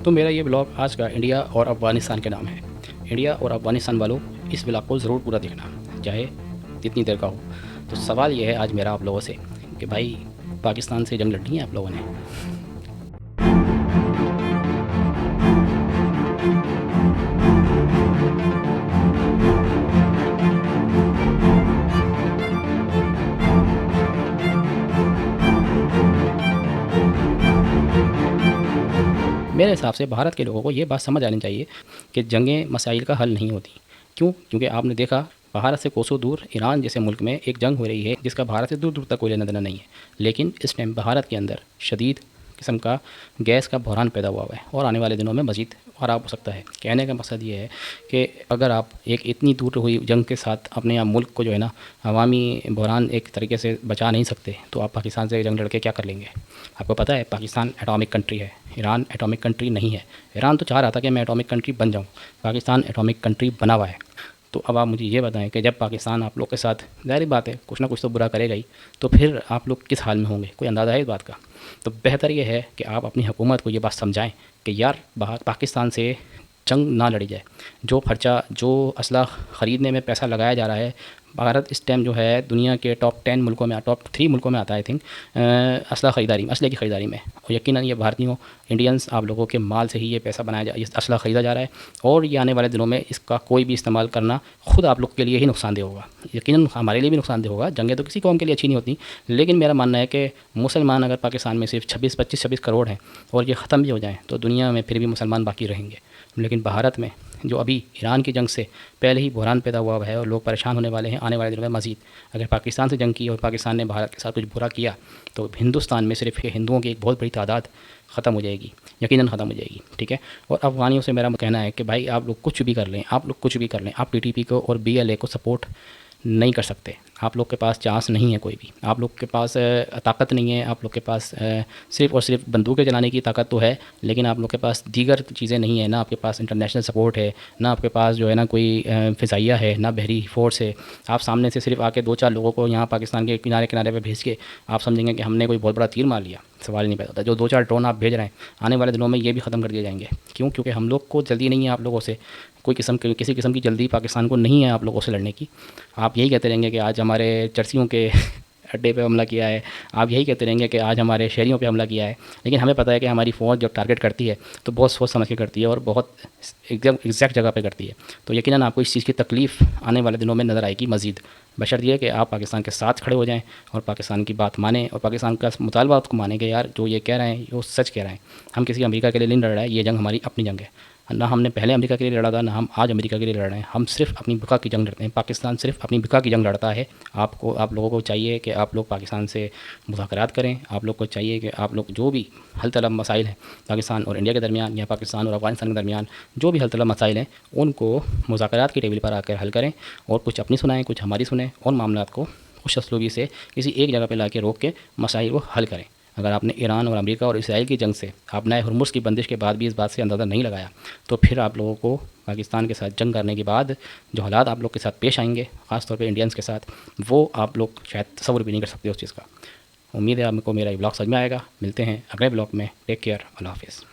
تو میرا یہ بلاگ آج کا انڈیا اور افغانستان کے نام ہے۔ انڈیا اور افغانستان والوں اس بلاگ کو ضرور پورا دیکھنا، چاہے جتنی دیر کا ہو۔ تو سوال یہ ہے آج میرا آپ لوگوں سے کہ بھائی پاکستان سے جنگ لڑنی ہے آپ لوگوں نے؟ میرے حساب سے بھارت کے لوگوں کو یہ بات سمجھ آنی چاہیے کہ جنگیں مسائل کا حل نہیں ہوتی۔ کیوں؟ کیونکہ آپ نے دیکھا بھارت سے کوسوں دور ایران جیسے ملک میں ایک جنگ ہو رہی ہے جس کا بھارت سے دور دور تک کوئی لینا دینا نہیں ہے، لیکن اس ٹائم بھارت کے اندر شدید قسم کا گیس کا بحران پیدا ہوا ہے اور آنے والے دنوں میں مزید خراب ہو سکتا ہے۔ کہنے کا مقصد یہ ہے کہ اگر آپ ایک اتنی دور ہوئی جنگ کے ساتھ اپنے ملک کو جو ہے نا عوامی بحران ایک طریقے سے بچا نہیں سکتے، تو آپ پاکستان سے جنگ لڑ کے کیا کر لیں گے؟ آپ کو پتہ ہے پاکستان ایٹامک کنٹری ہے، ایران ایٹامک کنٹری نہیں ہے۔ ایران تو چاہ رہا تھا کہ میں ایٹامک کنٹری بن جاؤں، پاکستان ایٹامک کنٹری بنا ہوا ہے۔ تو اب آپ مجھے یہ بتائیں کہ جب پاکستان آپ لوگ کے ساتھ ظاہر بات ہے کچھ نہ کچھ تو برا کرے گا ہی، تو پھر آپ لوگ کس حال میں ہوں گے؟ کوئی اندازہ ہے اس بات کا؟ تو بہتر یہ ہے کہ آپ اپنی حکومت کو یہ بات سمجھائیں کہ یار پاکستان سے جنگ نہ لڑی جائے۔ جو خرچہ جو اسلحہ خریدنے میں پیسہ لگایا جا رہا ہے، بھارت اس ٹائم جو ہے دنیا کے ٹاپ 10 ملکوں میں ٹاپ 3 ملکوں میں آتا ہے آئی تھنک اسلحہ خریداری میں، اسلحے کی خریداری میں۔ اور یقیناً یہ بھارتیوں انڈینس آپ لوگوں کے مال سے ہی یہ پیسہ بنایا یہ اسلحہ خریدا جا رہا ہے، اور یہ آنے والے دنوں میں اس کا کوئی بھی استعمال کرنا خود آپ لوگ کے لیے ہی نقصان دہ ہوگا۔ یقیناً ہمارے لیے بھی نقصان دہ ہوگا، جنگیں تو کسی قوم کے لیے اچھی نہیں ہوتی، لیکن میرا ماننا ہے کہ مسلمان اگر پاکستان میں صرف 26 کروڑ ہیں اور یہ ختم بھی ہو جائیں تو دنیا میں پھر بھی مسلمان باقی رہیں گے۔ لیکن بھارت میں جو ابھی ایران کی جنگ سے پہلے ہی بحران پیدا ہوا ہے اور لوگ پریشان ہونے والے ہیں آنے والے دنوں میں مزید، اگر پاکستان سے جنگ کی اور پاکستان نے بھارت کے ساتھ کچھ برا کیا تو ہندوستان میں صرف ہندوؤں کی ایک بہت بڑی تعداد ختم ہو جائے گی، یقیناً ختم ہو جائے گی، ٹھیک ہے؟ اور افغانیوں سے میرا کہنا ہے کہ بھائی آپ لوگ کچھ بھی کر لیں، آپ لوگ کچھ بھی کر لیں، آپ ٹی ٹی پی کو اور بی ایل اے کو سپورٹ نہیں کر سکتے۔ آپ لوگ کے پاس چانس نہیں ہے کوئی بھی، آپ لوگ کے پاس طاقت نہیں ہے، آپ لوگ کے پاس صرف اور صرف بندوقیں چلانے کی طاقت تو ہے، لیکن آپ لوگ کے پاس دیگر چیزیں نہیں ہیں، نہ آپ کے پاس انٹرنیشنل سپورٹ ہے، نہ آپ کے پاس جو ہے نا کوئی فضائیہ ہے، نہ بحری فورس ہے۔ آپ سامنے سے صرف آ کے 2-4 لوگوں کو یہاں پاکستان کے کنارے کنارے پہ بھیج کے آپ سمجھیں گے کہ ہم نے کوئی بہت بڑا تیر مار لیا، سوال ہی نہیں پیدا ہوتا۔ جو 2-4 ڈرون آپ بھیج رہے ہیں آنے والے دنوں میں یہ بھی ختم کر دیے جائیں گے۔ کیوں؟ کیونکہ ہم لوگ کو جلدی نہیں ہے آپ لوگوں سے، کسی قسم کی جلدی پاکستان کو نہیں ہے آپ لوگوں سے لڑنے کی۔ آپ یہی کہتے رہیں گے کہ آج ہمارے چرسیوں کے اڈے پہ حملہ کیا ہے، آپ یہی کہتے رہیں گے کہ آج ہمارے شہریوں پہ حملہ کیا ہے، لیکن ہمیں پتہ ہے کہ ہماری فوج جب ٹارگٹ کرتی ہے تو بہت سوچ سمجھ کے کرتی ہے اور بہت ایگزیکٹ جگہ پہ کرتی ہے۔ تو یقیناً آپ کو اس چیز کی تکلیف آنے والے دنوں میں نظر آئے گی مزید، بشرط یہ کہ آپ پاکستان کے ساتھ کھڑے ہو جائیں اور پاکستان کی بات مانیں اور پاکستان کا مطالبات کو مانیں کہ یار جو یہ کہہ رہے ہیں وہ سچ کہہ رہے ہیں، ہم کسی امریکہ کے لیے نہیں لڑ رہے ہیں، یہ جنگ ہماری اپنی جنگ ہے۔ نہ ہم نے پہلے امریکہ کے لیے لڑا تھا، نہ ہم آج امریکہ کے لیے لڑ رہے ہیں، ہم صرف اپنی بقا کی جنگ لڑتے ہیں۔ پاکستان صرف اپنی بقا کی جنگ لڑتا ہے۔ آپ لوگوں کو چاہیے کہ آپ لوگ پاکستان سے مذاکرات کریں، آپ لوگ کو چاہیے کہ آپ لوگ جو بھی حل طلب مسائل ہیں پاکستان اور انڈیا کے درمیان یا پاکستان اور افغانستان کے درمیان جو بھی حل طلب مسائل ہیں ان کو مذاکرات کی ٹیبل پر آ کر حل کریں، اور کچھ اپنی سنائیں کچھ ہماری سنیں، اور معاملات کو خوش اسلوبی سے کسی ایک جگہ پہ لا کے روک کے مسائل کو حل کریں۔ اگر آپ نے ایران اور امریکہ اور اسرائیل کی جنگ سے آپ نئے ہرمز کی بندش کے بعد بھی اس بات سے اندازہ نہیں لگایا، تو پھر آپ لوگوں کو پاکستان کے ساتھ جنگ کرنے کے بعد جو حالات آپ لوگ کے ساتھ پیش آئیں گے، خاص طور پہ انڈینس کے ساتھ، وہ آپ لوگ شاید تصور بھی نہیں کر سکتے اس چیز کا۔ امید ہے آپ کو میرا یہ بلاگ سمجھ میں آئے گا۔ ملتے ہیں اگلے بلاگ میں، ٹیک کیئر، اللہ حافظ۔